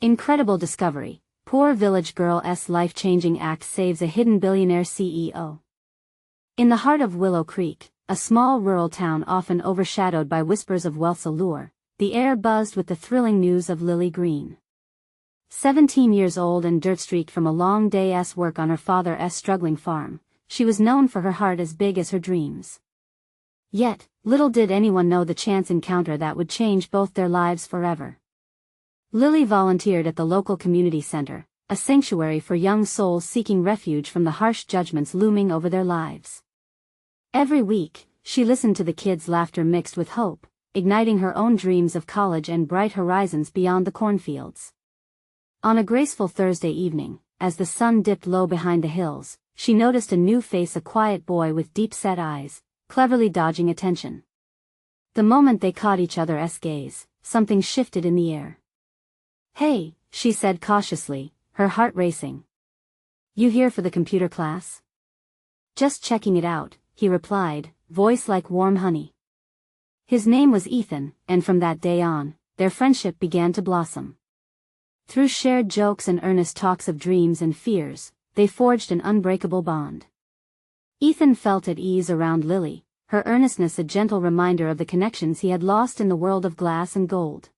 Incredible discovery. Poor village girl's life-changing act saves a hidden billionaire CEO. In the heart of Willow Creek, a small rural town often overshadowed by whispers of wealth's allure, the air buzzed with the thrilling news of Lily Green. 17 years old and dirt-streaked from a long day's work on her father's struggling farm, she was known for her heart as big as her dreams. Yet, little did anyone know the chance encounter that would change both their lives forever. Lily volunteered at the local community center, a sanctuary for young souls seeking refuge from the harsh judgments looming over their lives. Every week, she listened to the kids' laughter mixed with hope, igniting her own dreams of college and bright horizons beyond the cornfields. On a graceful Thursday evening, as the sun dipped low behind the hills, she noticed a new face, a quiet boy with deep-set eyes, cleverly dodging attention. The moment they caught each other's gaze, something shifted in the air. "Hey," she said cautiously, her heart racing. "You here for the computer class?" "Just checking it out," he replied, voice like warm honey. His name was Ethan, and from that day on, their friendship began to blossom. Through shared jokes and earnest talks of dreams and fears, they forged an unbreakable bond. Ethan felt at ease around Lily, her earnestness a gentle reminder of the connections he had lost in the world of glass and gold.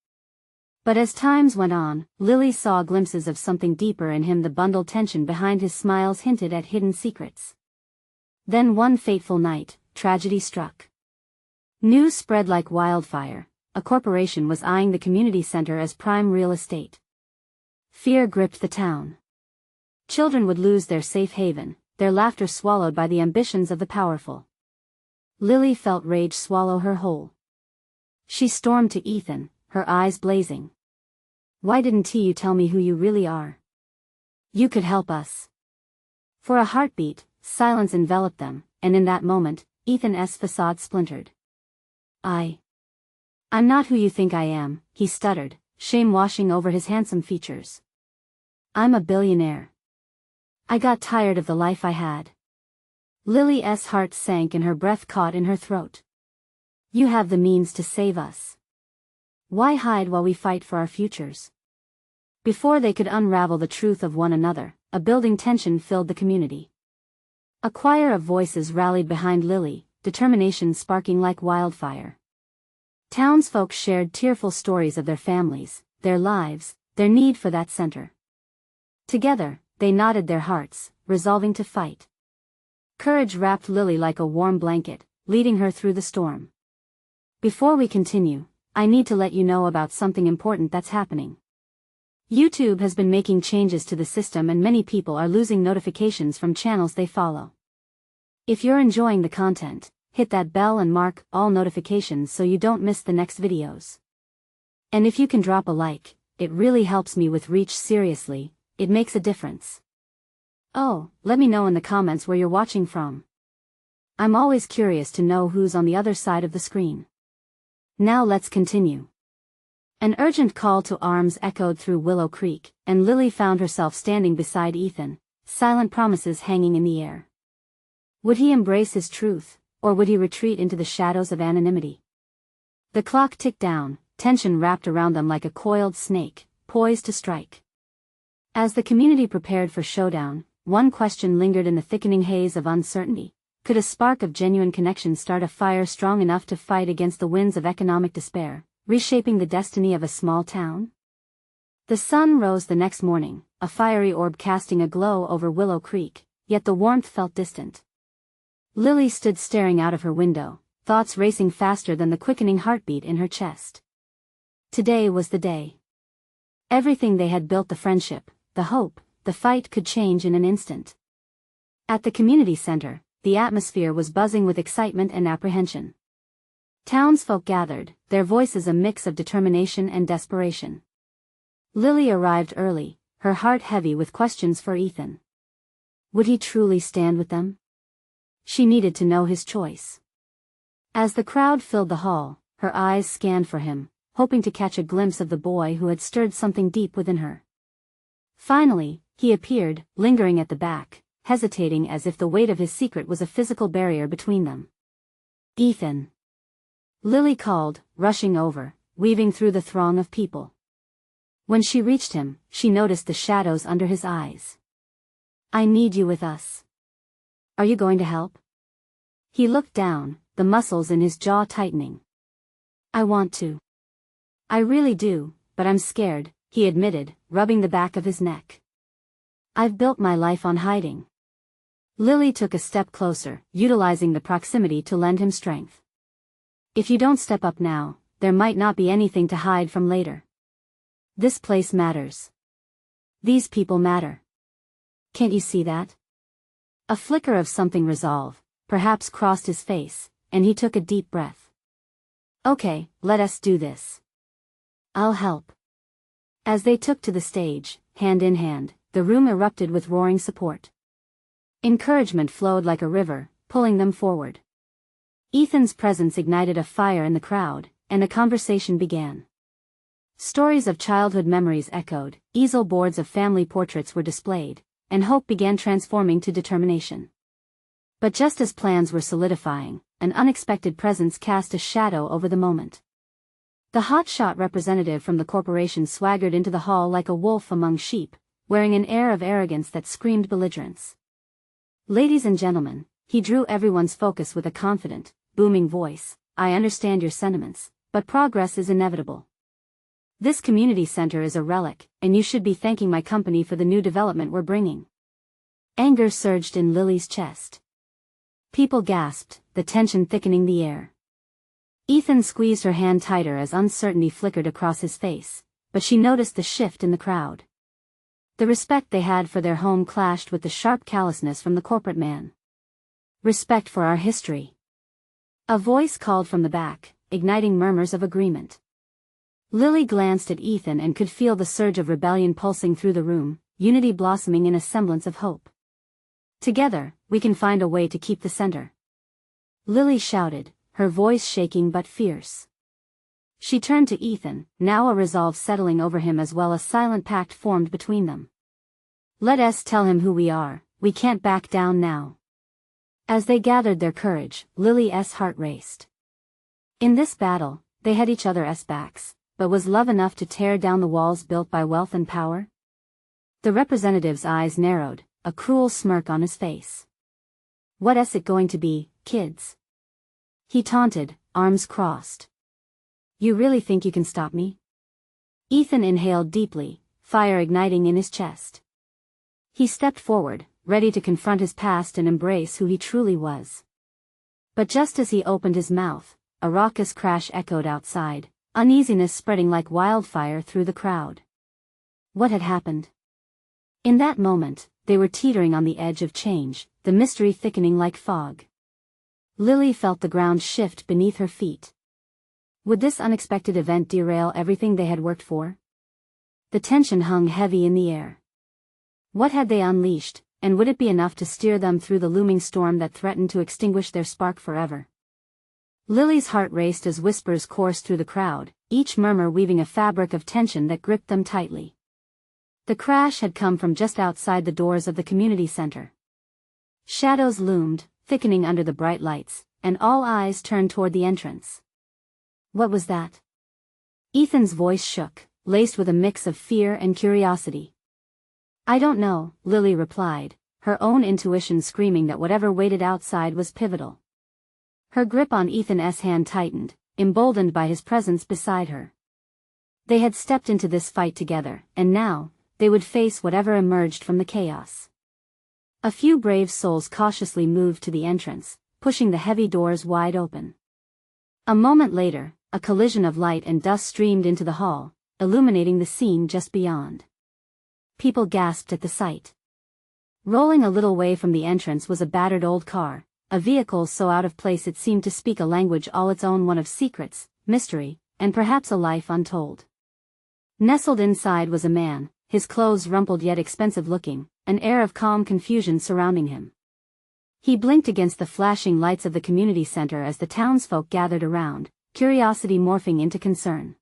But as times went on, Lily saw glimpses of something deeper in him. The bundled tension behind his smiles hinted at hidden secrets. Then one fateful night, tragedy struck. News spread like wildfire. A corporation was eyeing the community center as prime real estate. Fear gripped the town. Children would lose their safe haven, their laughter swallowed by the ambitions of the powerful. Lily felt rage swallow her whole. She stormed to Ethan, her eyes blazing. "Why didn't you tell me who you really are? You could help us." For a heartbeat, silence enveloped them, and in that moment, Ethan's facade splintered. I'm not who you think I am," he stuttered, shame washing over his handsome features. "I'm a billionaire. I got tired of the life I had." Lily's heart sank and her breath caught in her throat. "You have the means to save us. Why hide while we fight for our futures?" Before they could unravel the truth of one another, a building tension filled the community. A choir of voices rallied behind Lily, determination sparking like wildfire. Townsfolk shared tearful stories of their families, their lives, their need for that center. Together, they knotted their hearts, resolving to fight. Courage wrapped Lily like a warm blanket, leading her through the storm. Before we continue, I need to let you know about something important that's happening. YouTube has been making changes to the system and many people are losing notifications from channels they follow. If you're enjoying the content, hit that bell and mark all notifications so you don't miss the next videos. And if you can drop a like, it really helps me with reach. Seriously, it makes a difference. Oh, let me know in the comments where you're watching from. I'm always curious to know who's on the other side of the screen. Now let's continue. An urgent call to arms echoed through Willow Creek, and Lily found herself standing beside Ethan, silent promises hanging in the air. Would he embrace his truth, or would he retreat into the shadows of anonymity? The clock ticked down, tension wrapped around them like a coiled snake, poised to strike. As the community prepared for showdown, one question lingered in the thickening haze of uncertainty. Could a spark of genuine connection start a fire strong enough to fight against the winds of economic despair, reshaping the destiny of a small town? The sun rose the next morning, a fiery orb casting a glow over Willow Creek, yet the warmth felt distant. Lily stood staring out of her window, thoughts racing faster than the quickening heartbeat in her chest. Today was the day. Everything they had built, the friendship, the hope, the fight, could change in an instant. At the community center, the atmosphere was buzzing with excitement and apprehension. Townsfolk gathered, their voices a mix of determination and desperation. Lily arrived early, her heart heavy with questions for Ethan. Would he truly stand with them? She needed to know his choice. As the crowd filled the hall, her eyes scanned for him, hoping to catch a glimpse of the boy who had stirred something deep within her. Finally, he appeared, lingering at the back, hesitating as if the weight of his secret was a physical barrier between them. "Ethan!" Lily called, rushing over, weaving through the throng of people. When she reached him, she noticed the shadows under his eyes. I need you with us. Are you going to help? He looked down, the muscles in his jaw tightening. I want to. I really do, but I'm scared, he admitted, rubbing the back of his neck. I've built my life on hiding. Lily took a step closer, utilizing the proximity to lend him strength. If you don't step up now, there might not be anything to hide from later. This place matters. These people matter. Can't you see that? A flicker of something resolve, perhaps crossed his face, and he took a deep breath. Okay, let us do this. I'll help. As they took to the stage, hand in hand, the room erupted with roaring support. Encouragement flowed like a river, pulling them forward. Ethan's presence ignited a fire in the crowd, and a conversation began. Stories of childhood memories echoed, easel boards of family portraits were displayed, and hope began transforming to determination. But just as plans were solidifying, an unexpected presence cast a shadow over the moment. The hotshot representative from the corporation swaggered into the hall like a wolf among sheep, wearing an air of arrogance that screamed belligerence. Ladies and gentlemen, he drew everyone's focus with a confident, booming voice. I understand your sentiments, but progress is inevitable. This community center is a relic, and you should be thanking my company for the new development we're bringing. Anger surged in Lily's chest. People gasped, the tension thickening the air. Ethan squeezed her hand tighter as uncertainty flickered across his face, but she noticed the shift in the crowd. The respect they had for their home clashed with the sharp callousness from the corporate man. Respect for our history. A voice called from the back, igniting murmurs of agreement. Lily glanced at Ethan and could feel the surge of rebellion pulsing through the room, unity blossoming in a semblance of hope. Together, we can find a way to keep the center. Lily shouted, her voice shaking but fierce. She turned to Ethan, now a resolve settling over him as well. A silent pact formed between them. Let us tell him who we are, we can't back down now. As they gathered their courage, Lily's heart raced. In this battle, they had each other's backs, but was love enough to tear down the walls built by wealth and power? The representative's eyes narrowed, a cruel smirk on his face. What's it going to be, kids? He taunted, arms crossed. You really think you can stop me? Ethan inhaled deeply, fire igniting in his chest. He stepped forward, ready to confront his past and embrace who he truly was. But just as he opened his mouth, a raucous crash echoed outside, uneasiness spreading like wildfire through the crowd. What had happened? In that moment, they were teetering on the edge of change, the mystery thickening like fog. Lily felt the ground shift beneath her feet. Would this unexpected event derail everything they had worked for? The tension hung heavy in the air. What had they unleashed, and would it be enough to steer them through the looming storm that threatened to extinguish their spark forever? Lily's heart raced as whispers coursed through the crowd, each murmur weaving a fabric of tension that gripped them tightly. The crash had come from just outside the doors of the community center. Shadows loomed, thickening under the bright lights, and all eyes turned toward the entrance. What was that? Ethan's voice shook, laced with a mix of fear and curiosity. I don't know, Lily replied, her own intuition screaming that whatever waited outside was pivotal. Her grip on Ethan's hand tightened, emboldened by his presence beside her. They had stepped into this fight together, and now, they would face whatever emerged from the chaos. A few brave souls cautiously moved to the entrance, pushing the heavy doors wide open. A moment later, a collision of light and dust streamed into the hall, illuminating the scene just beyond. People gasped at the sight. Rolling a little way from the entrance was a battered old car, a vehicle so out of place it seemed to speak a language all its own, one of secrets, mystery, and perhaps a life untold. Nestled inside was a man, his clothes rumpled yet expensive looking, an air of calm confusion surrounding him. He blinked against the flashing lights of the community center as the townsfolk gathered around, curiosity morphing into concern.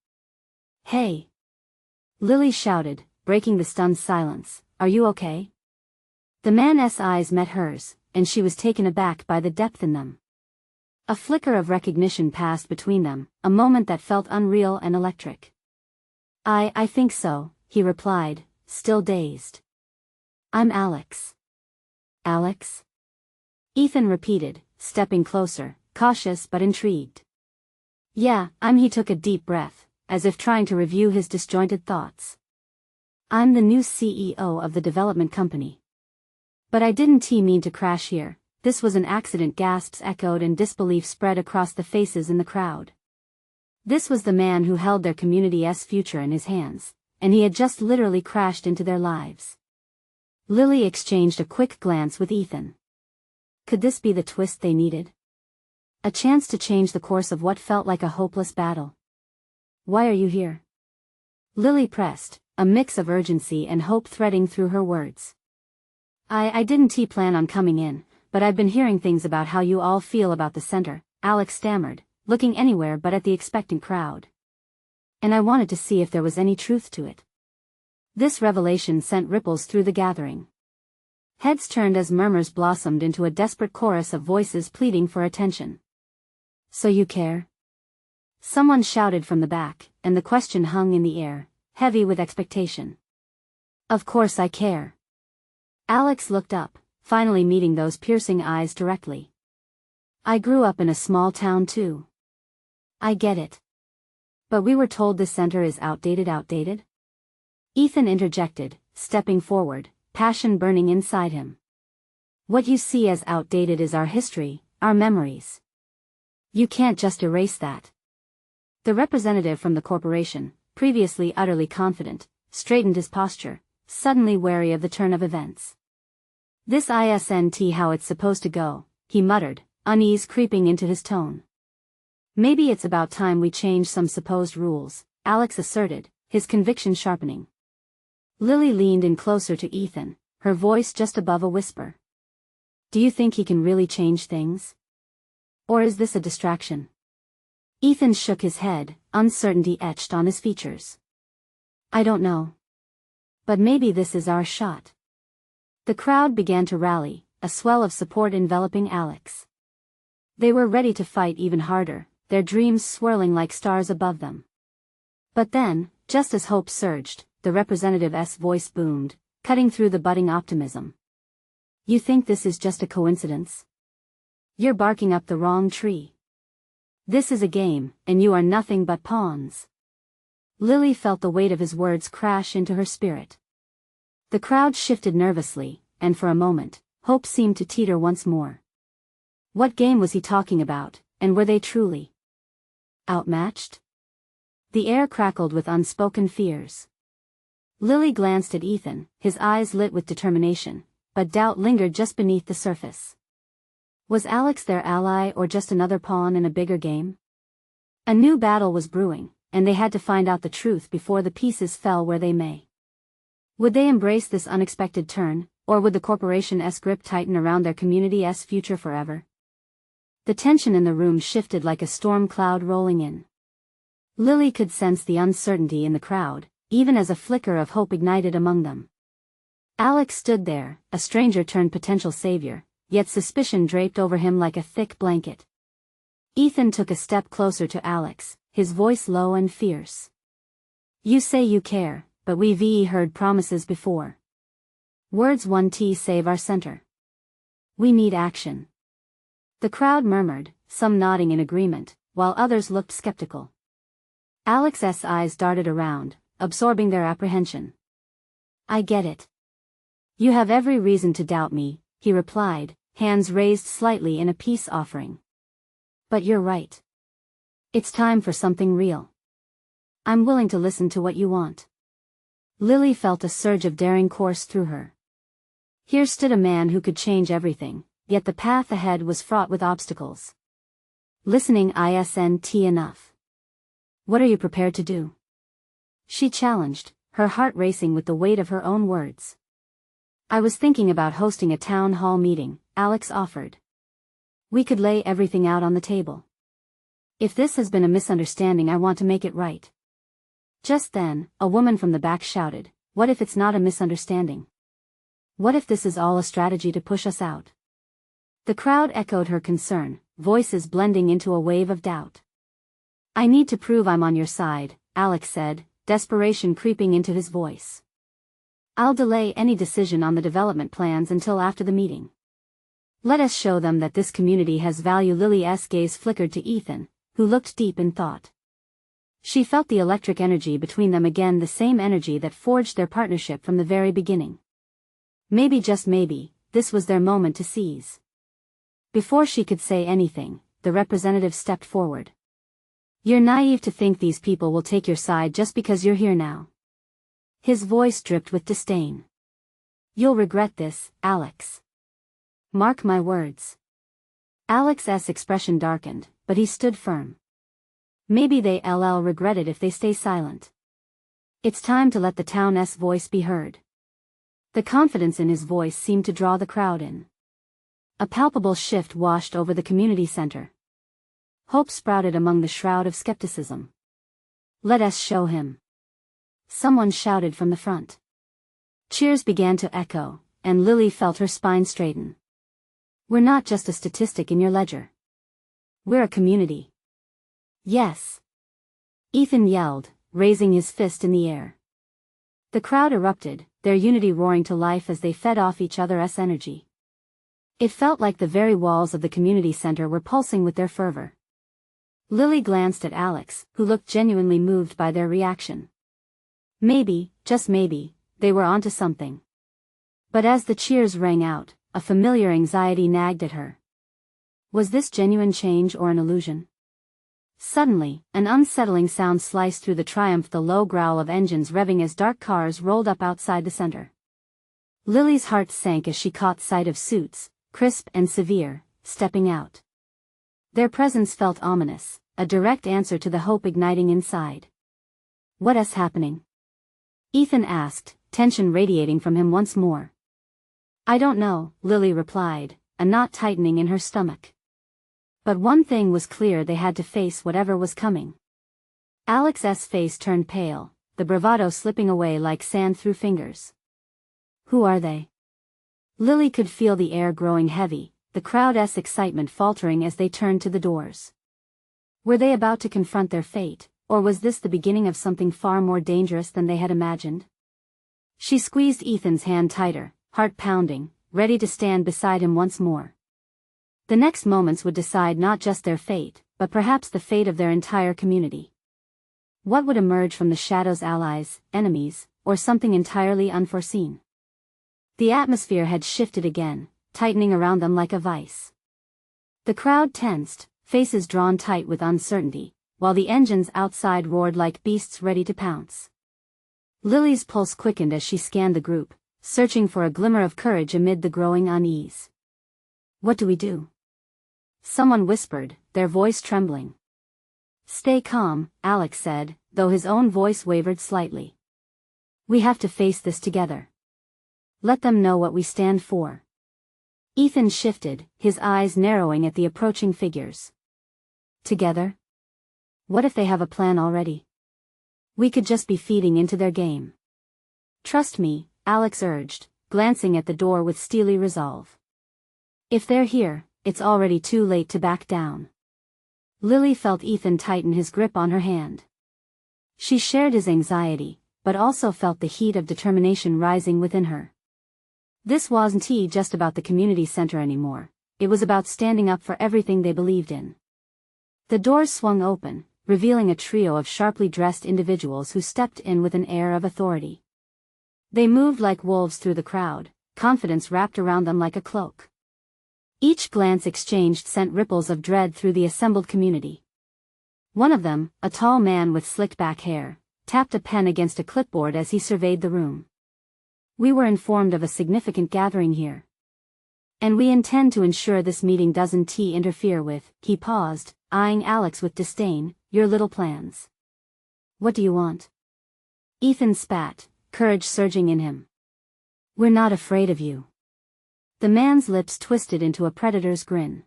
Hey! Lily shouted, breaking the stunned silence, are you okay? The man's eyes met hers, and she was taken aback by the depth in them. A flicker of recognition passed between them, a moment that felt unreal and electric. I think so, he replied, still dazed. I'm Alex. Alex? Ethan repeated, stepping closer, cautious but intrigued. Yeah, He took a deep breath, as if trying to review his disjointed thoughts. I'm the new CEO of the development company. But I didn't mean to crash here. This was an accident. Gasps echoed and disbelief spread across the faces in the crowd. This was the man who held their community's future in his hands, and he had just literally crashed into their lives. Lily exchanged a quick glance with Ethan. Could this be the twist they needed? A chance to change the course of what felt like a hopeless battle. Why are you here? Lily pressed, a mix of urgency and hope threading through her words. I didn't plan on coming in, but I've been hearing things about how you all feel about the center, Alex stammered, looking anywhere but at the expectant crowd. And I wanted to see if there was any truth to it. This revelation sent ripples through the gathering. Heads turned as murmurs blossomed into a desperate chorus of voices pleading for attention. So you care? Someone shouted from the back, and the question hung in the air, heavy with expectation. Of course I care. Alex looked up, finally meeting those piercing eyes directly. I grew up in a small town too. I get it. But we were told this center is outdated? Ethan interjected, stepping forward, passion burning inside him. What you see as outdated is our history, our memories. You can't just erase that. The representative from the corporation, previously utterly confident, straightened his posture, suddenly wary of the turn of events. This isn't how it's supposed to go, he muttered, unease creeping into his tone. Maybe it's about time we change some supposed rules, Alex asserted, his conviction sharpening. Lily leaned in closer to Ethan, her voice just above a whisper. Do you think he can really change things? Or is this a distraction? Ethan shook his head, uncertainty etched on his features. I don't know. But maybe this is our shot. The crowd began to rally, a swell of support enveloping Alex. They were ready to fight even harder, their dreams swirling like stars above them. But then, just as hope surged, the representative's voice boomed, cutting through the budding optimism. You think this is just a coincidence? You're barking up the wrong tree. This is a game, and you are nothing but pawns. Lily felt the weight of his words crash into her spirit. The crowd shifted nervously, and for a moment, hope seemed to teeter once more. What game was he talking about, and were they truly outmatched? The air crackled with unspoken fears. Lily glanced at Ethan, his eyes lit with determination, but doubt lingered just beneath the surface. Was Alex their ally or just another pawn in a bigger game? A new battle was brewing, and they had to find out the truth before the pieces fell where they may. Would they embrace this unexpected turn, or would the corporation's grip tighten around their community's future forever? The tension in the room shifted like a storm cloud rolling in. Lily could sense the uncertainty in the crowd, even as a flicker of hope ignited among them. Alex stood there, a stranger turned potential savior, yet suspicion draped over him like a thick blanket. Ethan took a step closer to Alex, his voice low and fierce. You say you care, but we've heard promises before. Words won't save our center. We need action. The crowd murmured, some nodding in agreement, while others looked skeptical. Alex's eyes darted around, absorbing their apprehension. I get it. You have every reason to doubt me, he replied, hands raised slightly in a peace offering. But you're right. It's time for something real. I'm willing to listen to what you want. Lily felt a surge of daring course through her. Here stood a man who could change everything, yet the path ahead was fraught with obstacles. Listening isn't enough. What are you prepared to do? She challenged, her heart racing with the weight of her own words. I was thinking about hosting a town hall meeting, Alex offered. We could lay everything out on the table. If this has been a misunderstanding, I want to make it right. Just then, a woman from the back shouted, what if it's not a misunderstanding? What if this is all a strategy to push us out? The crowd echoed her concern, voices blending into a wave of doubt. I need to prove I'm on your side, Alex said, desperation creeping into his voice. I'll delay any decision on the development plans until after the meeting. Let us show them that this community has value. Lily's gaze flickered to Ethan, who looked deep in thought. She felt the electric energy between them again, the same energy that forged their partnership from the very beginning. Maybe, just maybe, this was their moment to seize. Before she could say anything, the representative stepped forward. You're naive to think these people will take your side just because you're here now. His voice dripped with disdain. You'll regret this, Alex. Mark my words. Alex's expression darkened, but he stood firm. Maybe they'll regret it if they stay silent. It's time to let the town's voice be heard. The confidence in his voice seemed to draw the crowd in. A palpable shift washed over the community center. Hope sprouted among the shroud of skepticism. Let us show him. Someone shouted from the front. Cheers began to echo, and Lily felt her spine straighten. We're not just a statistic in your ledger. We're a community. Yes. Ethan yelled, raising his fist in the air. The crowd erupted, their unity roaring to life as they fed off each other's energy. It felt like the very walls of the community center were pulsing with their fervor. Lily glanced at Alex, who looked genuinely moved by their reaction. Maybe, just maybe, they were onto something. But as the cheers rang out, a familiar anxiety nagged at her. Was this genuine change or an illusion? Suddenly, an unsettling sound sliced through the triumph, the low growl of engines revving as dark cars rolled up outside the center. Lily's heart sank as she caught sight of suits, crisp and severe, stepping out. Their presence felt ominous, a direct answer to the hope igniting inside. What's happening? Ethan asked, tension radiating from him once more. I don't know, Lily replied, a knot tightening in her stomach. But one thing was clear: they had to face whatever was coming. Alex's face turned pale, the bravado slipping away like sand through fingers. Who are they? Lily could feel the air growing heavy, the crowd's excitement faltering as they turned to the doors. Were they about to confront their fate, or was this the beginning of something far more dangerous than they had imagined? She squeezed Ethan's hand tighter, heart pounding, ready to stand beside him once more. The next moments would decide not just their fate, but perhaps the fate of their entire community. What would emerge from the shadows? Allies, enemies, or something entirely unforeseen? The atmosphere had shifted again, tightening around them like a vice. The crowd tensed, faces drawn tight with uncertainty, while the engines outside roared like beasts ready to pounce. Lily's pulse quickened as she scanned the group, searching for a glimmer of courage amid the growing unease. What do we do? Someone whispered, their voice trembling. Stay calm, Alex said, though his own voice wavered slightly. We have to face this together. Let them know what we stand for. Ethan shifted, his eyes narrowing at the approaching figures. Together? What if they have a plan already? We could just be feeding into their game. Trust me, Alex urged, glancing at the door with steely resolve. If they're here, it's already too late to back down. Lily felt Ethan tighten his grip on her hand. She shared his anxiety, but also felt the heat of determination rising within her. This wasn't just about the community center anymore, it was about standing up for everything they believed in. The doors swung open, revealing a trio of sharply dressed individuals who stepped in with an air of authority. They moved like wolves through the crowd, confidence wrapped around them like a cloak. Each glance exchanged sent ripples of dread through the assembled community. One of them, a tall man with slicked back hair, tapped a pen against a clipboard as he surveyed the room. We were informed of a significant gathering here. And we intend to ensure this meeting doesn't interfere with, he paused, eyeing Alex with disdain, your little plans. What do you want? Ethan spat, courage surging in him. We're not afraid of you. The man's lips twisted into a predator's grin.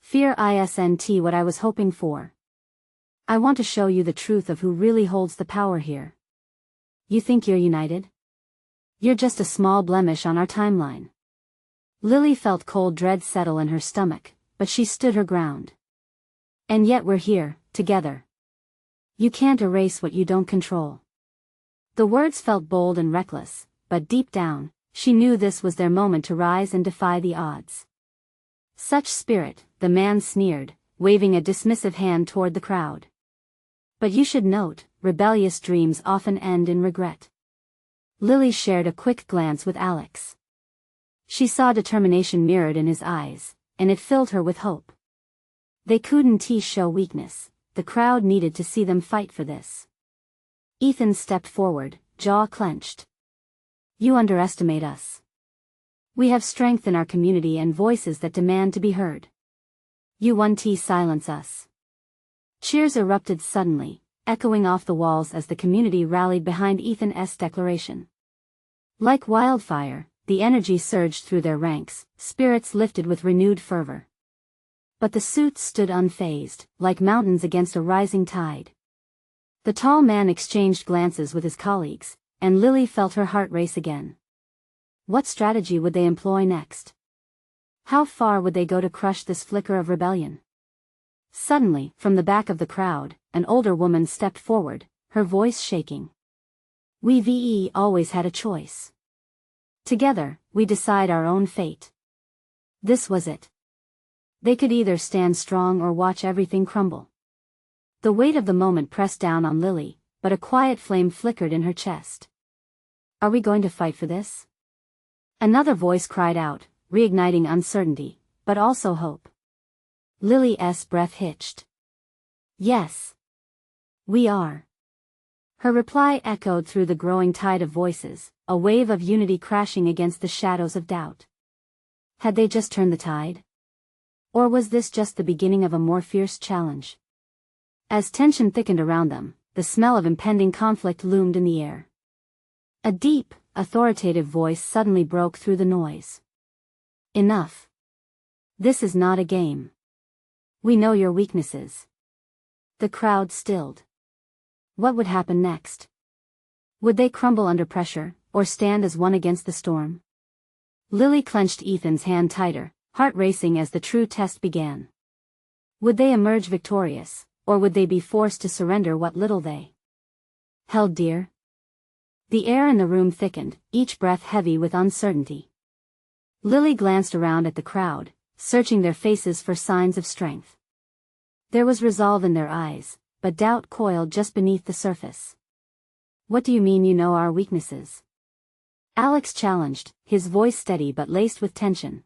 Fear isn't what I was hoping for. I want to show you the truth of who really holds the power here. You think you're united? You're just a small blemish on our timeline. Lily felt cold dread settle in her stomach, but she stood her ground. And yet we're here, together. You can't erase what you don't control. The words felt bold and reckless, but deep down, she knew this was their moment to rise and defy the odds. Such spirit, the man sneered, waving a dismissive hand toward the crowd. But you should note, rebellious dreams often end in regret. Lily shared a quick glance with Alex. She saw determination mirrored in his eyes, and it filled her with hope. They couldn't show weakness, the crowd needed to see them fight for this. Ethan stepped forward, jaw clenched. You underestimate us. We have strength in our community and voices that demand to be heard. You won't silence us. Cheers erupted suddenly, echoing off the walls as the community rallied behind Ethan's declaration. Like wildfire, the energy surged through their ranks, spirits lifted with renewed fervor. But the suits stood unfazed, like mountains against a rising tide. The tall man exchanged glances with his colleagues, and Lily felt her heart race again. What strategy would they employ next? How far would they go to crush this flicker of rebellion? Suddenly, from the back of the crowd, an older woman stepped forward, her voice shaking. We've always had a choice. Together, we decide our own fate. This was it. They could either stand strong or watch everything crumble. The weight of the moment pressed down on Lily, but a quiet flame flickered in her chest. Are we going to fight for this? Another voice cried out, reigniting uncertainty, but also hope. Lily's breath hitched. Yes. We are. Her reply echoed through the growing tide of voices, a wave of unity crashing against the shadows of doubt. Had they just turned the tide? Or was this just the beginning of a more fierce challenge? As tension thickened around them, the smell of impending conflict loomed in the air. A deep, authoritative voice suddenly broke through the noise. Enough. This is not a game. We know your weaknesses. The crowd stilled. What would happen next? Would they crumble under pressure, or stand as one against the storm? Lily clenched Ethan's hand tighter, heart racing as the true test began. Would they emerge victorious, or would they be forced to surrender what little they held dear? The air in the room thickened, each breath heavy with uncertainty. Lily glanced around at the crowd, searching their faces for signs of strength. There was resolve in their eyes, but doubt coiled just beneath the surface. What do you mean you know our weaknesses? Alex challenged, his voice steady but laced with tension.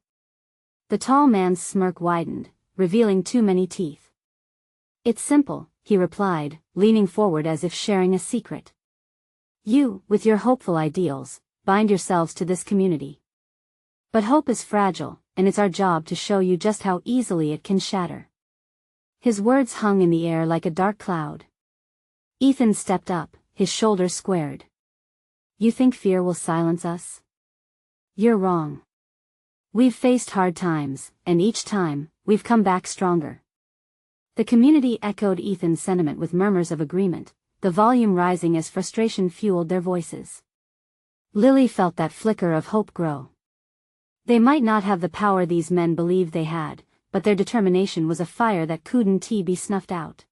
The tall man's smirk widened, revealing too many teeth. It's simple, he replied, leaning forward as if sharing a secret. You, with your hopeful ideals, bind yourselves to this community. But hope is fragile, and it's our job to show you just how easily it can shatter. His words hung in the air like a dark cloud. Ethan stepped up, his shoulders squared. You think fear will silence us? You're wrong. We've faced hard times, and each time, we've come back stronger. The community echoed Ethan's sentiment with murmurs of agreement, the volume rising as frustration fueled their voices. Lily felt that flicker of hope grow. They might not have the power these men believed they had, but their determination was a fire that couldn't be snuffed out.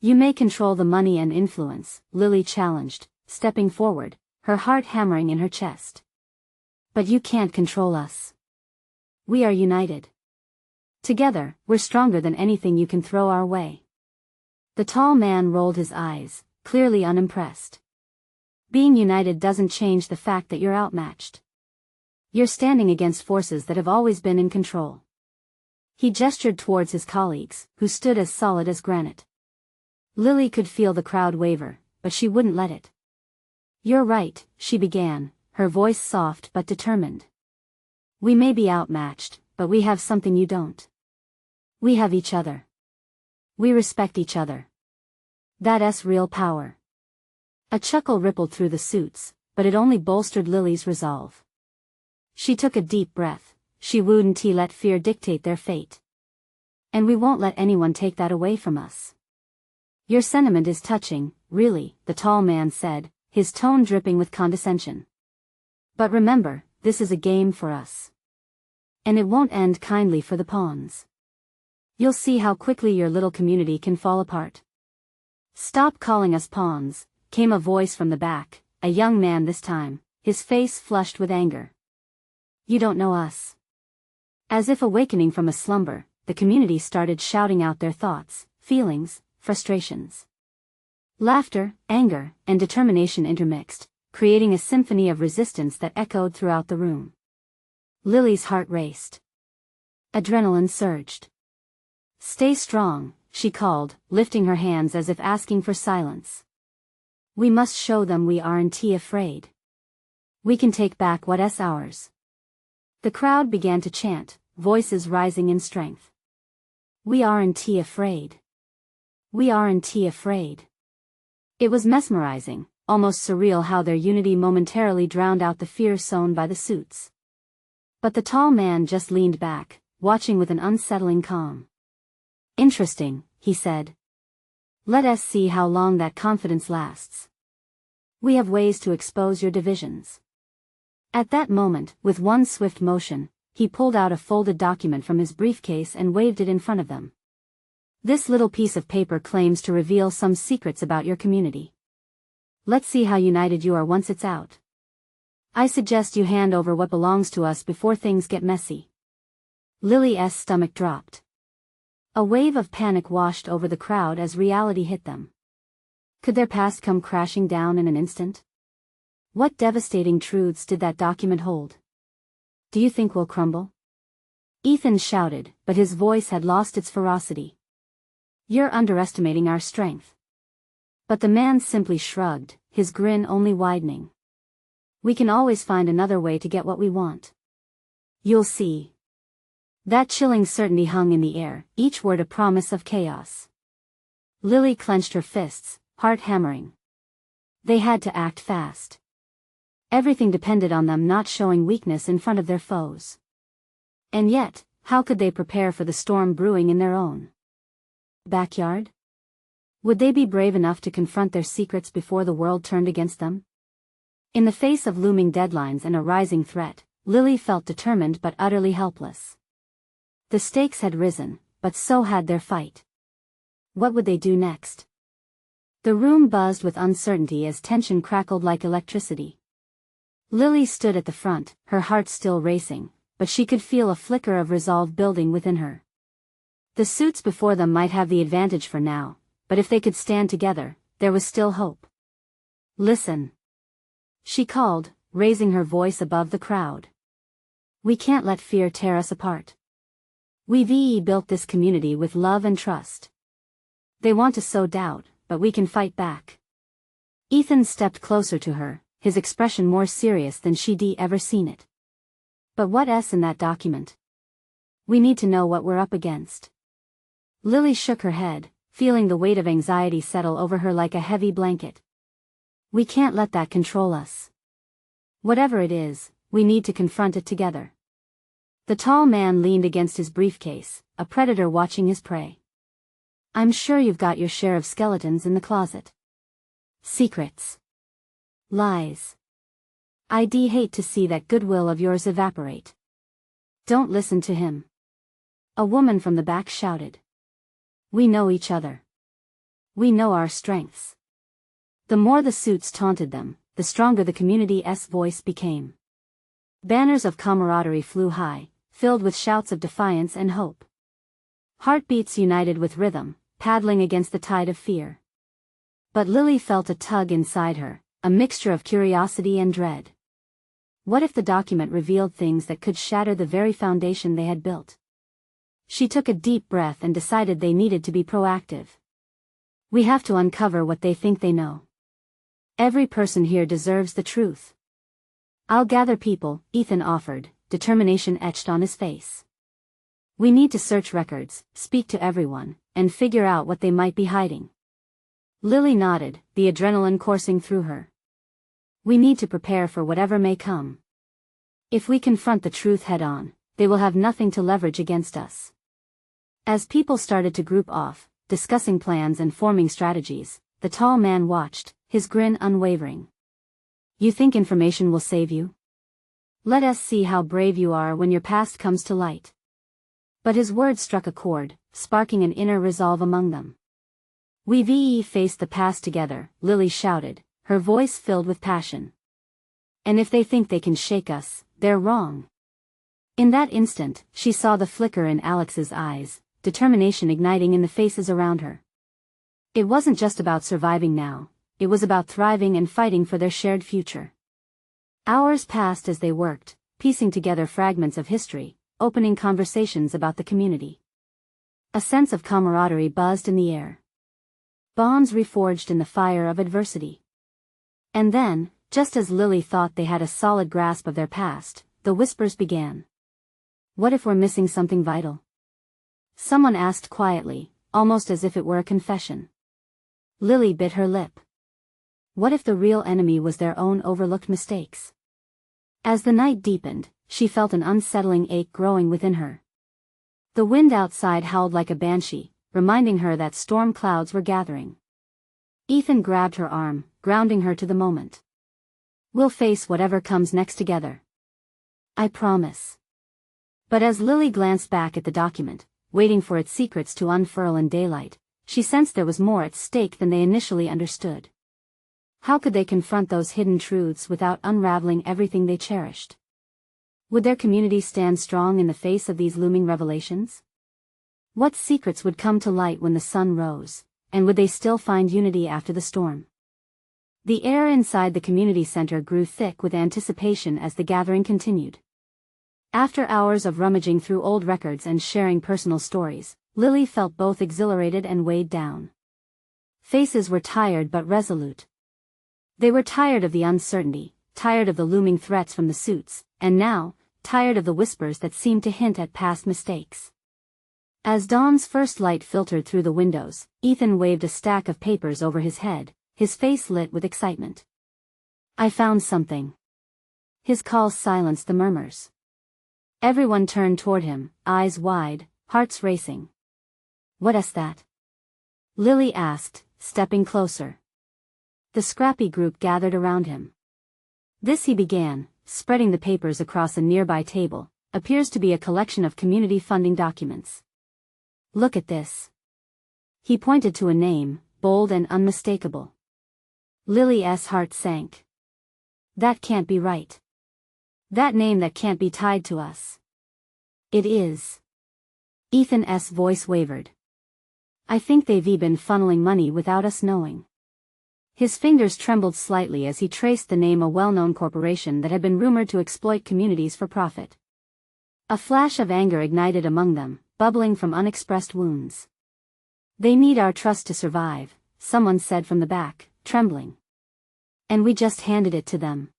You may control the money and influence, Lily challenged, stepping forward, her heart hammering in her chest. But you can't control us. We are united. Together, we're stronger than anything you can throw our way. The tall man rolled his eyes, clearly unimpressed. Being united doesn't change the fact that you're outmatched. You're standing against forces that have always been in control. He gestured towards his colleagues, who stood as solid as granite. Lily could feel the crowd waver, but she wouldn't let it. You're right, she began, her voice soft but determined. We may be outmatched, but we have something you don't. We have each other. We respect each other. That's real power. A chuckle rippled through the suits, but it only bolstered Lily's resolve. She took a deep breath. She wouldn't let fear dictate their fate. And we won't let anyone take that away from us. Your sentiment is touching, really, the tall man said, his tone dripping with condescension. But remember, this is a game for us. And it won't end kindly for the pawns. You'll see how quickly your little community can fall apart. Stop calling us pawns, came a voice from the back, a young man this time, his face flushed with anger. You don't know us. As if awakening from a slumber, the community started shouting out their thoughts, feelings, frustrations. Laughter, anger, and determination intermixed, creating a symphony of resistance that echoed throughout the room. Lily's heart raced. Adrenaline surged. Stay strong, she called, lifting her hands as if asking for silence. We must show them we aren't afraid. We can take back what's ours. The crowd began to chant, voices rising in strength. We aren't afraid. We aren't afraid. It was mesmerizing, almost surreal how their unity momentarily drowned out the fear sown by the suits. But the tall man just leaned back, watching with an unsettling calm. Interesting, he said. Let us see how long that confidence lasts. We have ways to expose your divisions. At that moment, with one swift motion, he pulled out a folded document from his briefcase and waved it in front of them. This little piece of paper claims to reveal some secrets about your community. Let's see how united you are once it's out. I suggest you hand over what belongs to us before things get messy. Lily's stomach dropped. A wave of panic washed over the crowd as reality hit them. Could their past come crashing down in an instant? What devastating truths did that document hold? Do you think we'll crumble? Ethan shouted, but his voice had lost its ferocity. You're underestimating our strength. But the man simply shrugged, his grin only widening. We can always find another way to get what we want. You'll see. That chilling certainty hung in the air, each word a promise of chaos. Lily clenched her fists, heart hammering. They had to act fast. Everything depended on them not showing weakness in front of their foes. And yet, how could they prepare for the storm brewing in their own backyard? Would they be brave enough to confront their secrets before the world turned against them? In the face of looming deadlines and a rising threat, Lily felt determined but utterly helpless. The stakes had risen, but so had their fight. What would they do next? The room buzzed with uncertainty as tension crackled like electricity. Lily stood at the front, her heart still racing, but she could feel a flicker of resolve building within her. The suits before them might have the advantage for now, but if they could stand together, there was still hope. Listen. She called, raising her voice above the crowd. We can't let fear tear us apart. We've built this community with love and trust. They want to sow doubt, but we can fight back. Ethan stepped closer to her, his expression more serious than she'd ever seen it. But what's in that document? We need to know what we're up against. Lily shook her head, feeling the weight of anxiety settle over her like a heavy blanket. We can't let that control us. Whatever it is, we need to confront it together. The tall man leaned against his briefcase, a predator watching his prey. I'm sure you've got your share of skeletons in the closet. Secrets. Lies. I'd hate to see that goodwill of yours evaporate. Don't listen to him. A woman from the back shouted. We know each other. We know our strengths. The more the suits taunted them, the stronger the community's voice became. Banners of camaraderie flew high, filled with shouts of defiance and hope. Heartbeats united with rhythm, paddling against the tide of fear. But Lily felt a tug inside her, a mixture of curiosity and dread. What if the document revealed things that could shatter the very foundation they had built? She took a deep breath and decided they needed to be proactive. We have to uncover what they think they know. Every person here deserves the truth. I'll gather people, Ethan offered, determination etched on his face. We need to search records, speak to everyone, and figure out what they might be hiding. Lily nodded, the adrenaline coursing through her. We need to prepare for whatever may come. If we confront the truth head-on, they will have nothing to leverage against us. As people started to group off, discussing plans and forming strategies, the tall man watched, his grin unwavering. You think information will save you? Let us see how brave you are when your past comes to light. But his words struck a chord, sparking an inner resolve among them. We faced the past together, Lily shouted, her voice filled with passion. And if they think they can shake us, they're wrong. In that instant, she saw the flicker in Alex's eyes, determination igniting in the faces around her. It wasn't just about surviving now, it was about thriving and fighting for their shared future. Hours passed as they worked, piecing together fragments of history, opening conversations about the community. A sense of camaraderie buzzed in the air. Bonds reforged in the fire of adversity. And then, just as Lily thought they had a solid grasp of their past, the whispers began. What if we're missing something vital? Someone asked quietly, almost as if it were a confession. Lily bit her lip. What if the real enemy was their own overlooked mistakes? As the night deepened, she felt an unsettling ache growing within her. The wind outside howled like a banshee, reminding her that storm clouds were gathering. Ethan grabbed her arm, grounding her to the moment. We'll face whatever comes next together. I promise. But as Lily glanced back at the document, waiting for its secrets to unfurl in daylight, she sensed there was more at stake than they initially understood. How could they confront those hidden truths without unraveling everything they cherished? Would their community stand strong in the face of these looming revelations? What secrets would come to light when the sun rose, and would they still find unity after the storm? The air inside the community center grew thick with anticipation as the gathering continued. After hours of rummaging through old records and sharing personal stories, Lily felt both exhilarated and weighed down. Faces were tired but resolute. They were tired of the uncertainty, tired of the looming threats from the suits, and now, tired of the whispers that seemed to hint at past mistakes. As dawn's first light filtered through the windows, Ethan waved a stack of papers over his head, his face lit with excitement. I found something. His call silenced the murmurs. Everyone turned toward him, eyes wide, hearts racing. What is that? Lily asked, stepping closer. The scrappy group gathered around him. This, he began, spreading the papers across a nearby table, appears to be a collection of community funding documents. Look at this. He pointed to a name, bold and unmistakable. Lily's heart sank. That can't be right. That name that can't be tied to us. It is. Ethan's voice wavered. I think they've been funneling money without us knowing. His fingers trembled slightly as he traced the name, a well-known corporation that had been rumored to exploit communities for profit. A flash of anger ignited among them, bubbling from unexpressed wounds. They need our trust to survive, someone said from the back, trembling. And we just handed it to them.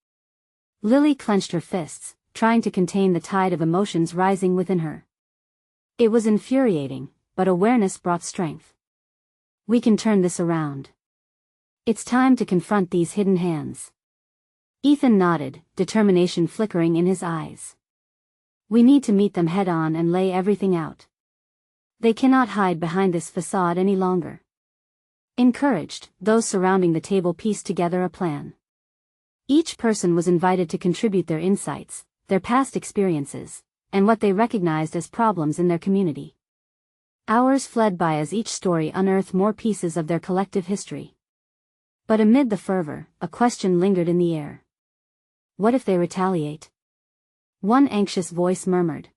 Lily clenched her fists, trying to contain the tide of emotions rising within her. It was infuriating, but awareness brought strength. We can turn this around. It's time to confront these hidden hands. Ethan nodded, determination flickering in his eyes. We need to meet them head-on and lay everything out. They cannot hide behind this facade any longer. Encouraged, those surrounding the table pieced together a plan. Each person was invited to contribute their insights, their past experiences, and what they recognized as problems in their community. Hours fled by as each story unearthed more pieces of their collective history. But amid the fervor, a question lingered in the air. What if they retaliate? One anxious voice murmured.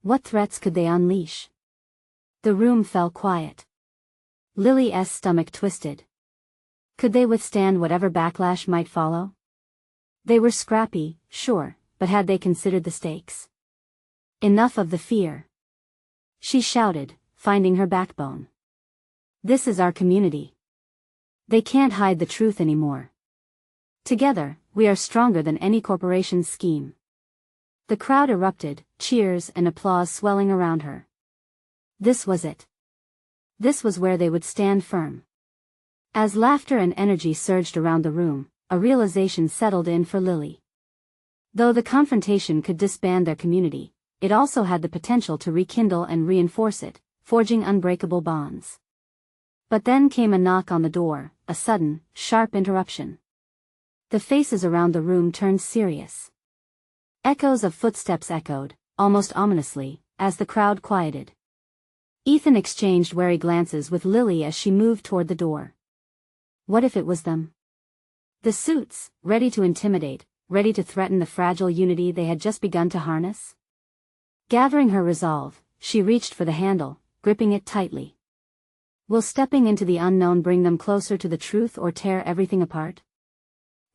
What threats could they unleash? The room fell quiet. Lily's stomach twisted. Could they withstand whatever backlash might follow? They were scrappy, sure, but had they considered the stakes? Enough of the fear. She shouted, finding her backbone. This is our community. They can't hide the truth anymore. Together, we are stronger than any corporation's scheme. The crowd erupted, cheers and applause swelling around her. This was it. This was where they would stand firm. As laughter and energy surged around the room, a realization settled in for Lily. Though the confrontation could disband their community, it also had the potential to rekindle and reinforce it, forging unbreakable bonds. But then came a knock on the door, a sudden, sharp interruption. The faces around the room turned serious. Echoes of footsteps echoed, almost ominously, as the crowd quieted. Ethan exchanged wary glances with Lily as she moved toward the door. What if it was them? The suits, ready to intimidate, ready to threaten the fragile unity they had just begun to harness? Gathering her resolve, she reached for the handle, gripping it tightly. Will stepping into the unknown bring them closer to the truth or tear everything apart?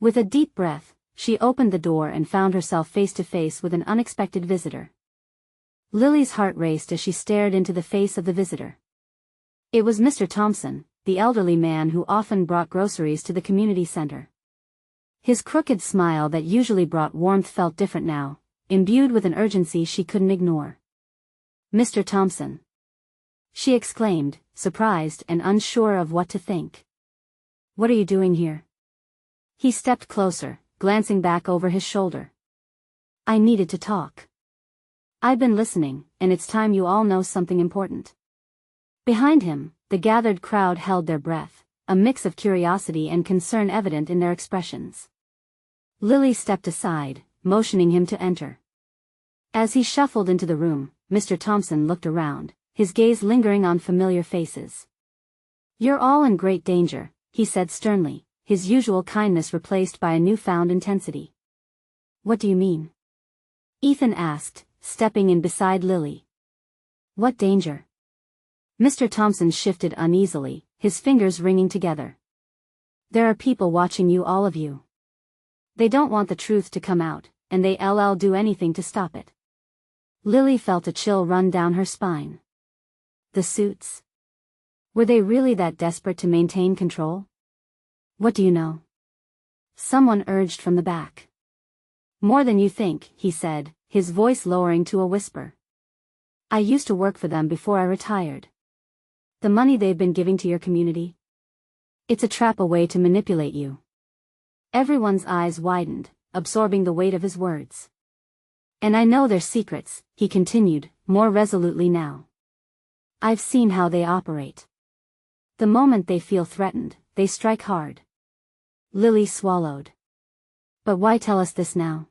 With a deep breath, she opened the door and found herself face to face with an unexpected visitor. Lily's heart raced as she stared into the face of the visitor. It was Mr. Thompson, the elderly man who often brought groceries to the community center. His crooked smile that usually brought warmth felt different now, imbued with an urgency she couldn't ignore. Mr. Thompson, she exclaimed, surprised and unsure of what to think. What are you doing here? He stepped closer, glancing back over his shoulder. I needed to talk. I've been listening, and it's time you all know something important. Behind him, the gathered crowd held their breath, a mix of curiosity and concern evident in their expressions. Lily stepped aside, motioning him to enter. As he shuffled into the room, Mr. Thompson looked around, his gaze lingering on familiar faces. You're all in great danger, he said sternly, his usual kindness replaced by a newfound intensity. What do you mean? Ethan asked, stepping in beside Lily. What danger? Mr. Thompson shifted uneasily, his fingers ringing together. There are people watching you, all of you. They don't want the truth to come out, and they'll do anything to stop it. Lily felt a chill run down her spine. The suits? Were they really that desperate to maintain control? What do you know? Someone urged from the back. More than you think, he said, his voice lowering to a whisper. I used to work for them before I retired. The money they've been giving to your community? It's a trap, a way to manipulate you. Everyone's eyes widened, absorbing the weight of his words. And I know their secrets, he continued, more resolutely now. I've seen how they operate. The moment they feel threatened, they strike hard. Lily swallowed. But why tell us this now?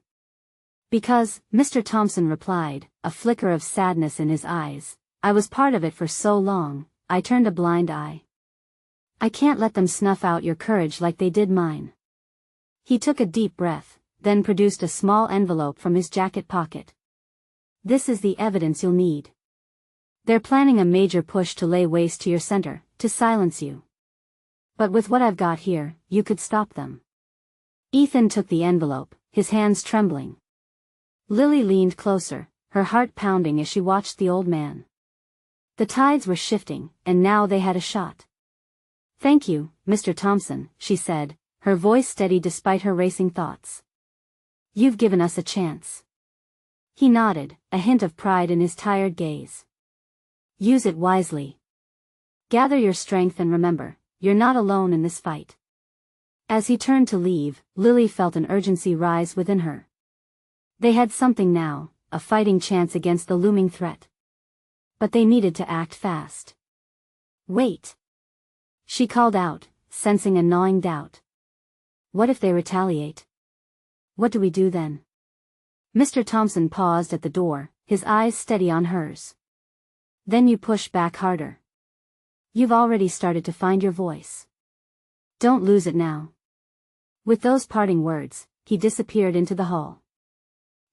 Because, Mr. Thompson replied, a flicker of sadness in his eyes, I was part of it for so long, I turned a blind eye. I can't let them snuff out your courage like they did mine. He took a deep breath, then produced a small envelope from his jacket pocket. This is the evidence you'll need. They're planning a major push to lay waste to your center, to silence you. But with what I've got here, you could stop them. Ethan took the envelope, his hands trembling. Lily leaned closer, her heart pounding as she watched the old man. The tides were shifting, and now they had a shot. Thank you, Mr. Thompson, she said, her voice steady despite her racing thoughts. You've given us a chance. He nodded, a hint of pride in his tired gaze. Use it wisely. Gather your strength and remember, you're not alone in this fight. As he turned to leave, Lily felt an urgency rise within her. They had something now, a fighting chance against the looming threat. But they needed to act fast. Wait. She called out, sensing a gnawing doubt. What if they retaliate? What do we do then? Mr. Thompson paused at the door, his eyes steady on hers. Then you push back harder. You've already started to find your voice. Don't lose it now. With those parting words, he disappeared into the hall.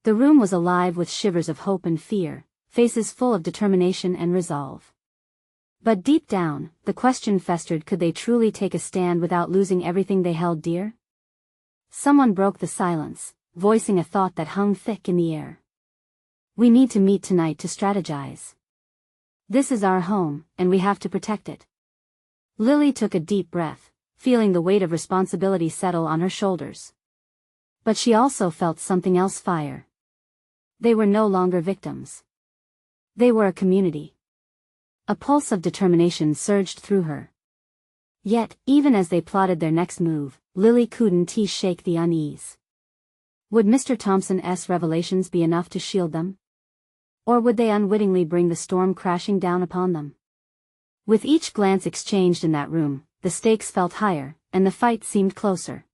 The room was alive with shivers of hope and fear, faces full of determination and resolve. But deep down, the question festered: could they truly take a stand without losing everything they held dear? Someone broke the silence, voicing a thought that hung thick in the air. We need to meet tonight to strategize. This is our home, and we have to protect it. Lily took a deep breath, feeling the weight of responsibility settle on her shoulders. But she also felt something else fire. They were no longer victims. They were a community. A pulse of determination surged through her. Yet, even as they plotted their next move, Lily couldn't shake the unease. Would Mr. Thompson's revelations be enough to shield them? Or would they unwittingly bring the storm crashing down upon them? With each glance exchanged in that room, the stakes felt higher, and the fight seemed closer.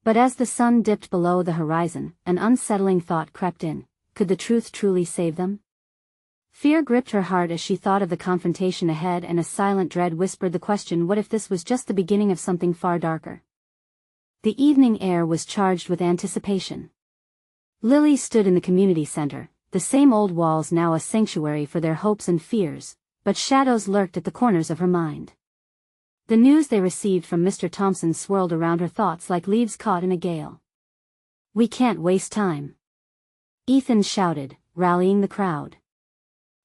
But as the sun dipped below the horizon, an unsettling thought crept in: could the truth truly save them? Fear gripped her heart as she thought of the confrontation ahead, and a silent dread whispered the question, what if this was just the beginning of something far darker? The evening air was charged with anticipation. Lily stood in the community center, the same old walls now a sanctuary for their hopes and fears, but shadows lurked at the corners of her mind. The news they received from Mr. Thompson swirled around her thoughts like leaves caught in a gale. "We can't waste time," Ethan shouted, rallying the crowd.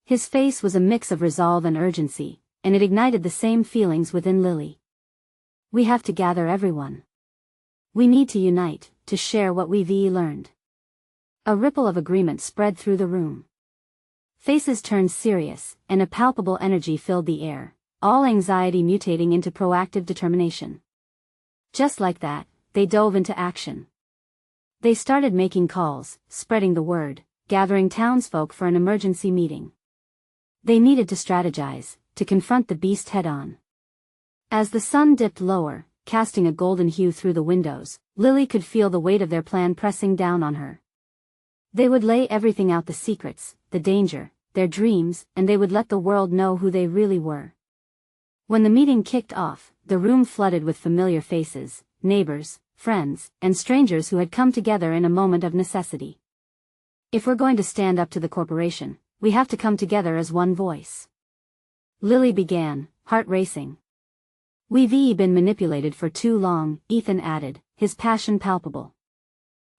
His face was a mix of resolve and urgency, and it ignited the same feelings within Lily. "We have to gather everyone. We need to unite, to share what we've learned." A ripple of agreement spread through the room. Faces turned serious, and a palpable energy filled the air, all anxiety mutating into proactive determination. Just like that, they dove into action. They started making calls, spreading the word, gathering townsfolk for an emergency meeting. They needed to strategize, to confront the beast head-on. As the sun dipped lower, casting a golden hue through the windows, Lily could feel the weight of their plan pressing down on her. They would lay everything out, the secrets, the danger, their dreams, and they would let the world know who they really were. When the meeting kicked off, the room flooded with familiar faces, neighbors, friends, and strangers who had come together in a moment of necessity. "If we're going to stand up to the corporation, we have to come together as one voice," Lily began, heart racing. "We've been manipulated for too long," Ethan added, his passion palpable.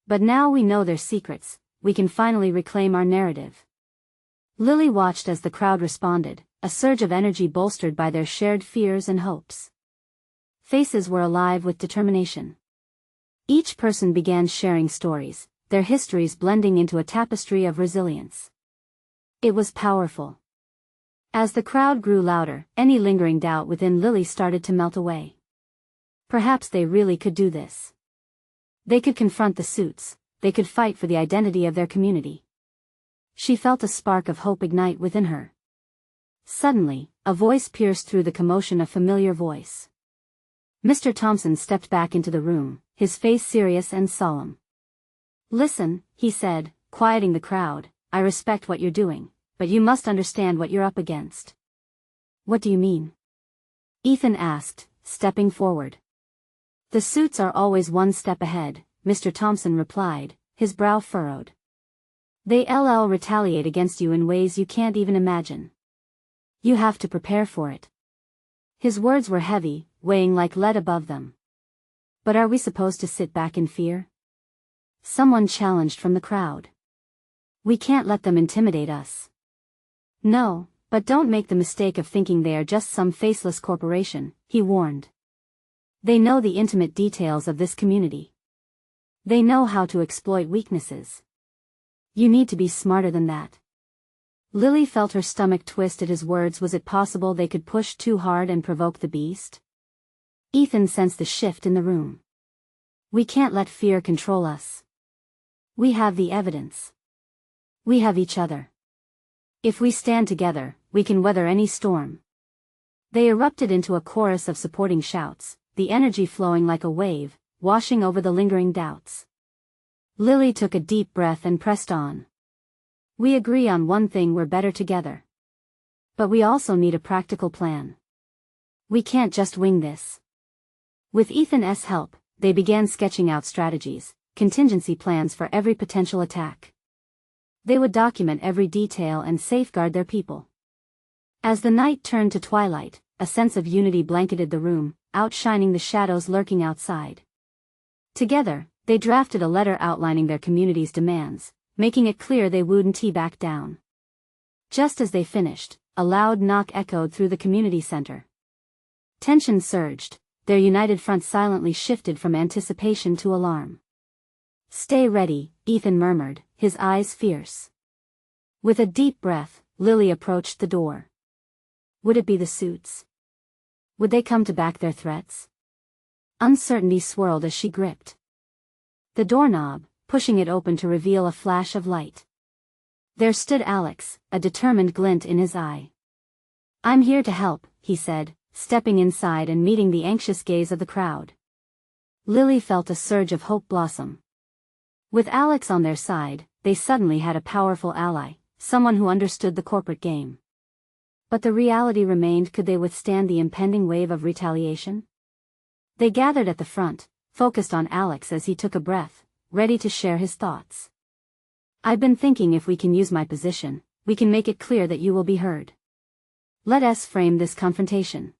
"But now we know their secrets, we can finally reclaim our narrative." Lily watched as the crowd responded, a surge of energy bolstered by their shared fears and hopes. Faces were alive with determination. Each person began sharing stories, their histories blending into a tapestry of resilience. It was powerful. As the crowd grew louder, any lingering doubt within Lily started to melt away. Perhaps they really could do this. They could confront the suits, they could fight for the identity of their community. She felt a spark of hope ignite within her. Suddenly, a voice pierced through the commotion, a familiar voice. Mr. Thompson stepped back into the room, his face serious and solemn. "Listen," he said, quieting the crowd, "I respect what you're doing, but you must understand what you're up against." "What do you mean?" Ethan asked, stepping forward. "The suits are always one step ahead," Mr. Thompson replied, his brow furrowed. "They'll retaliate against you in ways you can't even imagine. You have to prepare for it." His words were heavy, weighing like lead above them. "But are we supposed to sit back in fear?" Someone challenged from the crowd. "We can't let them intimidate us." "No, but don't make the mistake of thinking they are just some faceless corporation," he warned. "They know the intimate details of this community. They know how to exploit weaknesses. You need to be smarter than that." Lily felt her stomach twist at his words. Was it possible they could push too hard and provoke the beast? Ethan sensed the shift in the room. "We can't let fear control us. We have the evidence. We have each other. If we stand together, we can weather any storm." They erupted into a chorus of supporting shouts, the energy flowing like a wave, washing over the lingering doubts. Lily took a deep breath and pressed on. "We agree on one thing: we're better together. But we also need a practical plan. We can't just wing this." With Ethan's help, they began sketching out strategies, contingency plans for every potential attack. They would document every detail and safeguard their people. As the night turned to twilight, a sense of unity blanketed the room, outshining the shadows lurking outside. Together, they drafted a letter outlining their community's demands, making it clear they wouldn't back down. Just as they finished, a loud knock echoed through the community center. Tension surged, their united front silently shifted from anticipation to alarm. "Stay ready," Ethan murmured, his eyes fierce. With a deep breath, Lily approached the door. Would it be the suits? Would they come to back their threats? Uncertainty swirled as she gripped the doorknob, pushing it open to reveal a flash of light. There stood Alex, a determined glint in his eye. "I'm here to help," he said, stepping inside and meeting the anxious gaze of the crowd. Lily felt a surge of hope blossom. With Alex on their side, they suddenly had a powerful ally, someone who understood the corporate game. But the reality remained: could they withstand the impending wave of retaliation? They gathered at the front, focused on Alex as he took a breath, ready to share his thoughts. "I've been thinking, if we can use my position, we can make it clear that you will be heard. Let us frame this confrontation.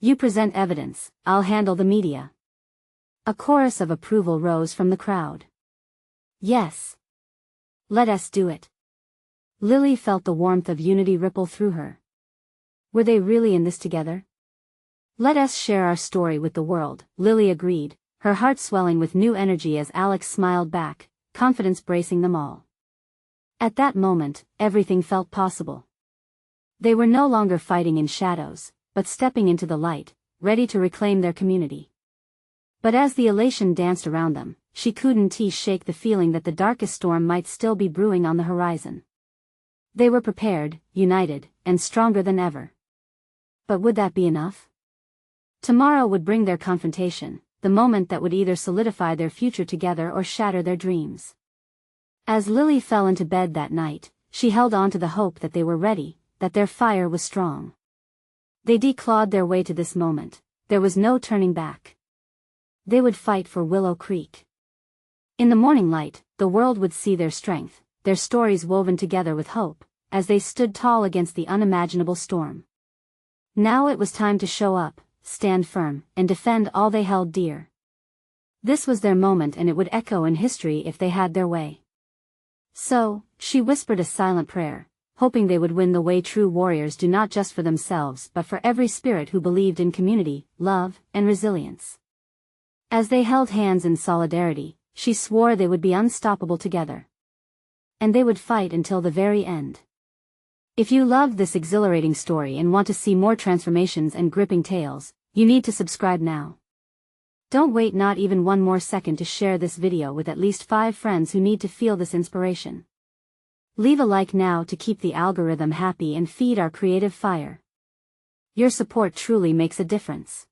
You present evidence, I'll handle the media." A chorus of approval rose from the crowd. "Yes. Let us do it." Lily felt the warmth of unity ripple through her. Were they really in this together? "Let us share our story with the world," Lily agreed, her heart swelling with new energy as Alex smiled back, confidence bracing them all. At that moment, everything felt possible. They were no longer fighting in shadows, but stepping into the light, ready to reclaim their community. But as the elation danced around them, she couldn't shake the feeling that the darkest storm might still be brewing on the horizon. They were prepared, united, and stronger than ever. But would that be enough? Tomorrow would bring their confrontation, the moment that would either solidify their future together or shatter their dreams. As Lily fell into bed that night, she held on to the hope that they were ready, that their fire was strong. They declawed their way to this moment. There was no turning back. They would fight for Willow Creek. In the morning light, the world would see their strength, their stories woven together with hope, as they stood tall against the unimaginable storm. Now it was time to show up, stand firm, and defend all they held dear. This was their moment, and it would echo in history if they had their way. So, she whispered a silent prayer, hoping they would win the way true warriors do, not just for themselves but for every spirit who believed in community, love, and resilience. As they held hands in solidarity, she swore they would be unstoppable together. And they would fight until the very end. If you loved this exhilarating story and want to see more transformations and gripping tales, you need to subscribe now. Don't wait not even one more second to share this video with at least 5 friends who need to feel this inspiration. Leave a like now to keep the algorithm happy and feed our creative fire. Your support truly makes a difference.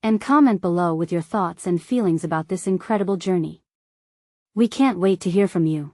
And comment below with your thoughts and feelings about this incredible journey. We can't wait to hear from you.